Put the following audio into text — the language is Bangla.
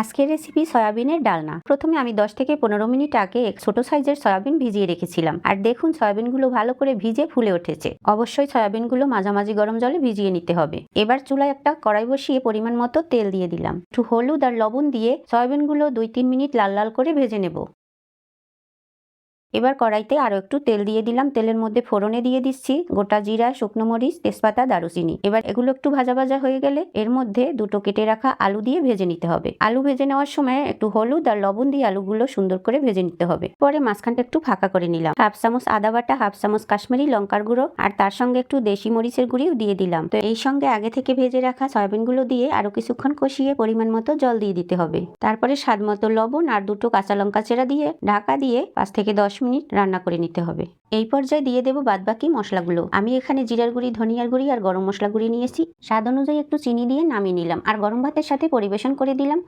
আজকের রেসিপি সয়াবিনের ডালনা। প্রথমে আমি 10 থেকে 15 মিনিট আগে এক ছোট সাইজের সয়াবিন ভিজিয়ে রেখেছিলাম। আর দেখুন সয়াবিনগুলো ভালো করে ভিজে ফুলে উঠেছে। অবশ্যই সয়াবিনগুলো মাঝামাঝি গরম জলে ভিজিয়ে নিতে হবে। এবার চুলায় একটা কড়াই বসিয়ে পরিমাণ মতো তেল দিয়ে দিলাম। একটু হলুদ আর লবণ দিয়ে সয়াবিনগুলো 2-3 মিনিট লাল লাল করে ভেজে নেব। এবার কড়াইতে আরো একটু তেল দিয়ে দিলাম। তেলের মধ্যে ফোড়নে দিয়ে দিচ্ছি গোটা জিরা, শুকনো মরিচ, তেজপাতা, দারুচিনি। এবার এগুলো একটু ভাজা ভাজা হয়ে গেলে এর মধ্যে দুটো কেটে রাখা আলু দিয়ে ভেজে নিতে হবে। আলু ভেজে নেওয়ার সময় একটু হলুদ আর লবণ দিয়ে আলুগুলো সুন্দর করে ভেজে নিতে হবে। পরে মাঝখানটা একটু ফাঁকা করে নিলাম। হাফ চামচ আদা বাটা, হাফ চামচ কাশ্মীরি লঙ্কার গুঁড়ো আর তার সঙ্গে একটু দেশি মরিচের গুঁড়িও দিয়ে দিলাম। তো এই সঙ্গে আগে থেকে ভেজে রাখা সয়াবিনগুলো দিয়ে আরো কিছুক্ষণ কষিয়ে পরিমাণ মতো জল দিয়ে দিতে হবে। তারপরে স্বাদ মতো লবণ আর দুটো কাঁচা লঙ্কা চেরা দিয়ে ঢাকা দিয়ে 5 থেকে 10 মিনিট রান্না করে নিতে হবে। এই পর্যায়ে দিয়ে দেব বাদবাকি মশলাগুলো। আমি এখানে জিরার গুঁড়ি, ধনিয়ার গুঁড়ি আর গরম মশলা গুঁড়ি নিয়েছি। স্বাদ অনুযায়ী একটু চিনি দিয়ে নামিয়ে নিলাম আর গরম ভাতের সাথে পরিবেশন করে দিলাম।